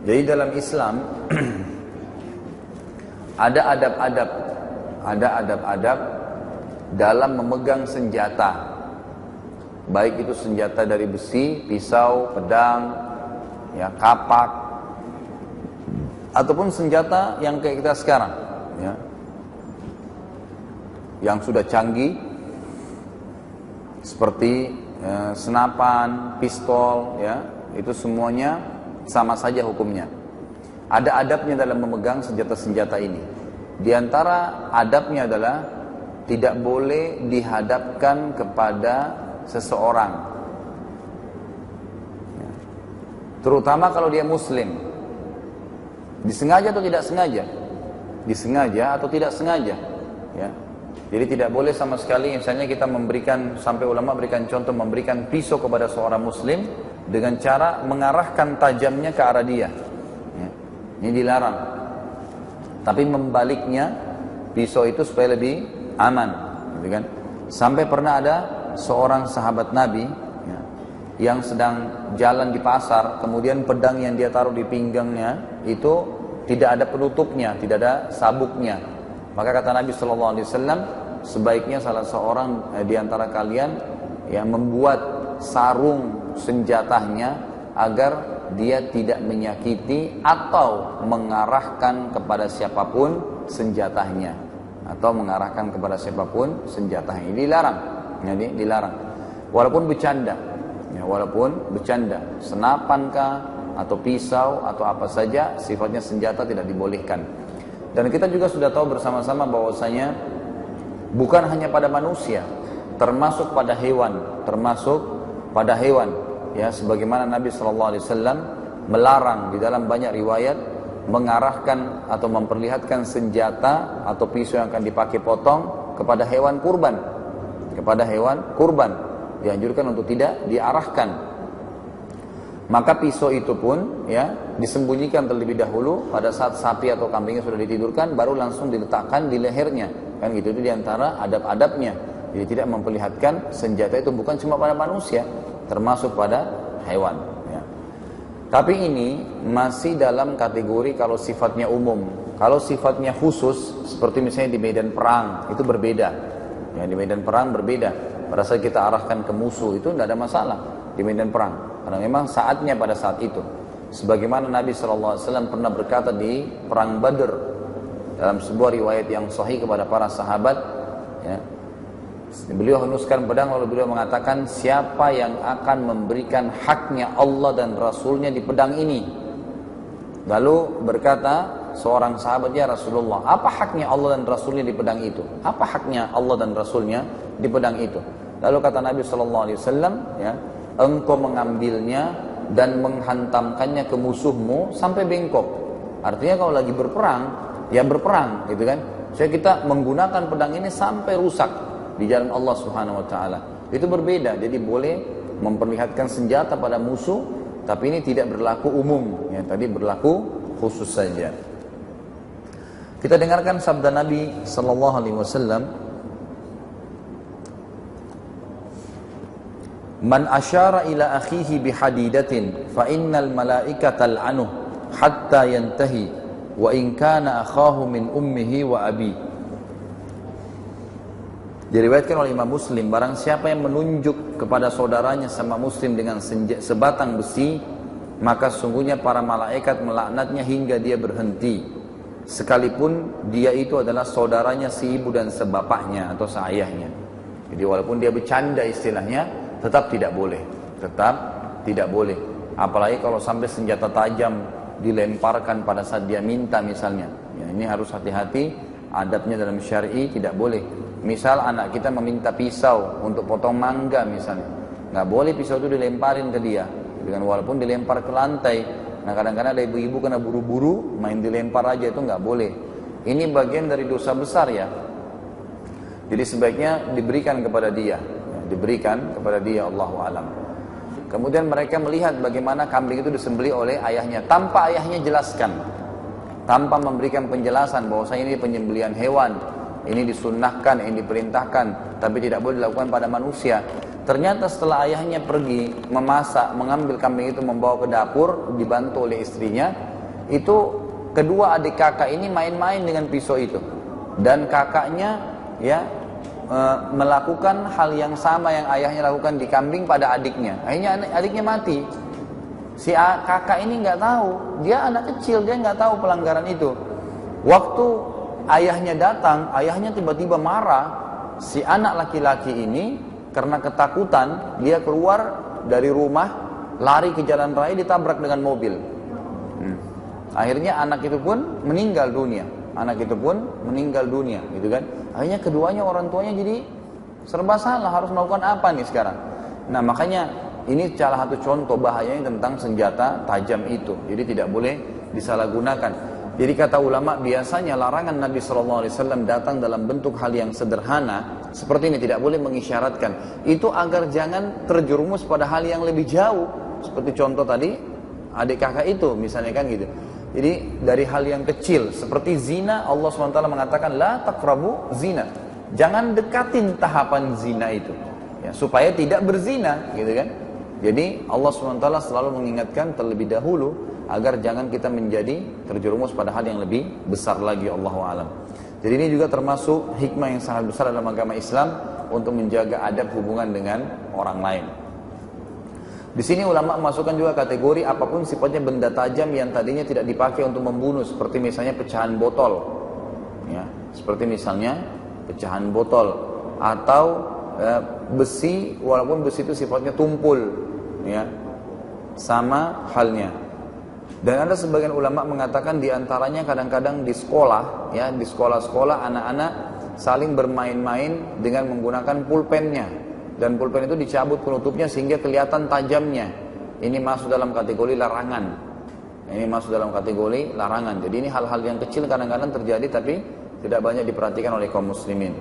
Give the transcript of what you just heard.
Jadi dalam Islam ada adab-adab dalam memegang senjata. Baik itu senjata dari besi, pisau, pedang, ya, kapak, ataupun senjata yang kayak kita sekarang, ya, yang sudah canggih, seperti senapan, pistol, ya, itu semuanya sama saja hukumnya. Ada adabnya dalam memegang senjata-senjata ini. Di antara adabnya adalah tidak boleh dihadapkan kepada seseorang, ya, terutama kalau dia muslim. Disengaja atau tidak sengaja? Disengaja atau tidak sengaja, ya. Jadi tidak boleh sama sekali, misalnya kita memberikan, sampai ulama berikan contoh, memberikan pisau kepada seorang muslim dengan cara mengarahkan tajamnya ke arah dia, ya. Ini dilarang. Tapi membaliknya, pisau itu supaya lebih aman, gitu kan? Sampai pernah ada seorang sahabat Nabi, ya, yang sedang jalan di pasar, kemudian pedang yang dia taruh di pinggangnya itu tidak ada penutupnya, tidak ada sabuknya. Maka kata Nabi SAW, sebaiknya salah seorang di antara kalian yang membuat sarung senjatanya agar dia tidak menyakiti atau mengarahkan kepada siapapun senjatanya, atau mengarahkan kepada siapapun senjatanya. Ini dilarang. Jadi dilarang, walaupun bercanda, ya, walaupun bercanda, senapankah atau pisau atau apa saja, sifatnya senjata tidak dibolehkan. Dan kita juga sudah tahu bersama-sama bahwasanya bukan hanya pada manusia, termasuk pada hewan, ya, sebagaimana Nabi SAW melarang di dalam banyak riwayat mengarahkan atau memperlihatkan senjata atau pisau yang akan dipakai potong kepada hewan kurban. Kepada hewan kurban dianjurkan untuk tidak diarahkan. Maka pisau itu pun, ya, disembunyikan terlebih dahulu pada saat sapi atau kambingnya sudah ditidurkan, baru langsung diletakkan di lehernya, kan gitu. Itu diantara adab-adabnya. Jadi tidak memperlihatkan senjata itu bukan cuma pada manusia, termasuk pada hewan, ya. Tapi ini masih dalam kategori kalau sifatnya umum. Kalau sifatnya khusus, seperti misalnya di medan perang, itu berbeda. Ya, di medan perang berbeda. Pada saat kita arahkan ke musuh itu tidak ada masalah di medan perang, karena memang saatnya pada saat itu. Sebagaimana Nabi SAW pernah berkata di perang Badr dalam sebuah riwayat yang sahih kepada para sahabat, ya, beliau henuskan pedang lalu beliau mengatakan, siapa yang akan memberikan haknya Allah dan Rasulnya di pedang ini? Lalu berkata seorang sahabat, ya Rasulullah, apa haknya Allah dan Rasulnya di pedang itu? Apa haknya Allah dan Rasulnya di pedang itu? Lalu kata Nabi SAW, ya, engkau mengambilnya dan menghantamkannya ke musuhmu sampai bengkok. Artinya kalau lagi berperang, ya berperang, gitu kan? Jadi kita menggunakan pedang ini sampai rusak di jalan Allah Subhanahu Wa Taala. Itu berbeda. Jadi boleh memperlihatkan senjata pada musuh, tapi ini tidak berlaku umum, ya, tadi berlaku khusus saja. Kita dengarkan sabda Nabi sallallahu alaihi wasallam, "Man asyara ila akhihi bihadidatin fa innal malaikata tal'anuhu hatta yantahi wa in kana akhahu min ummihi wa abi." Diriwayatkan oleh Imam Muslim, barang siapa yang menunjuk kepada saudaranya sama muslim dengan sebatang besi, maka sungguhnya para malaikat melaknatnya hingga dia berhenti, sekalipun dia itu adalah saudaranya si ibu dan sebapaknya atau seayahnya. Jadi walaupun dia bercanda istilahnya, tetap tidak boleh. Tetap tidak boleh. Apalagi kalau sampai senjata tajam dilemparkan pada saat dia minta misalnya. Ya, ini harus hati-hati, adabnya dalam syar'i tidak boleh. Misal anak kita meminta pisau untuk potong mangga misalnya, nggak boleh pisau itu dilemparin ke dia, dengan walaupun dilempar ke lantai. Nah kadang-kadang ada ibu-ibu kena buru-buru main dilempar aja, itu nggak boleh. Ini bagian dari dosa besar, ya. Jadi sebaiknya diberikan kepada dia, ya, diberikan kepada dia, Allahu a'lam. Kemudian mereka melihat bagaimana kambing itu disembelih oleh ayahnya tanpa ayahnya jelaskan, tanpa memberikan penjelasan bahwasanya ini penyembelihan hewan. Ini disunnahkan, ini diperintahkan, tapi tidak boleh dilakukan pada manusia. Ternyata setelah ayahnya pergi memasak, mengambil kambing itu membawa ke dapur, dibantu oleh istrinya, itu kedua adik kakak ini main-main dengan pisau itu, dan kakaknya ya melakukan hal yang sama yang ayahnya lakukan di kambing pada adiknya. Akhirnya adiknya mati. Si kakak ini nggak tahu, dia anak kecil, dia nggak tahu pelanggaran itu. Waktu ayahnya datang, ayahnya tiba-tiba marah. Si anak laki-laki ini karena ketakutan, dia keluar dari rumah, lari ke jalan raya, ditabrak dengan mobil. Akhirnya anak itu pun meninggal dunia. Gitu kan? Akhirnya keduanya orang tuanya jadi serba salah, harus melakukan apa nih sekarang? Nah, makanya ini salah satu contoh bahayanya tentang senjata tajam itu. Jadi tidak boleh disalahgunakan. Jadi kata ulama, biasanya larangan Nabi SAW datang dalam bentuk hal yang sederhana seperti ini, tidak boleh mengisyaratkan. Itu agar jangan terjerumus pada hal yang lebih jauh. Seperti contoh tadi, adik kakak itu misalnya kan gitu. Jadi dari hal yang kecil seperti zina, Allah SWT mengatakan la taqrabu zina. Jangan dekatin tahapan zina itu, ya, supaya tidak berzina, gitu kan? Jadi Allah SWT selalu mengingatkan terlebih dahulu agar jangan kita menjadi terjerumus pada hal yang lebih besar lagi, Allahu a'lam. Jadi ini juga termasuk hikmah yang sangat besar dalam agama Islam untuk menjaga adab hubungan dengan orang lain. Di sini ulama memasukkan juga kategori apapun sifatnya benda tajam yang tadinya tidak dipakai untuk membunuh, seperti misalnya pecahan botol, ya, seperti misalnya pecahan botol atau besi, walaupun besi itu sifatnya tumpul, ya, sama halnya. Dan ada sebagian ulama mengatakan diantaranya kadang-kadang di sekolah, ya, di sekolah-sekolah anak-anak saling bermain-main dengan menggunakan pulpennya. Dan pulpen itu dicabut penutupnya sehingga kelihatan tajamnya. Ini masuk dalam kategori larangan. Jadi ini hal-hal yang kecil kadang-kadang terjadi tapi tidak banyak diperhatikan oleh kaum muslimin.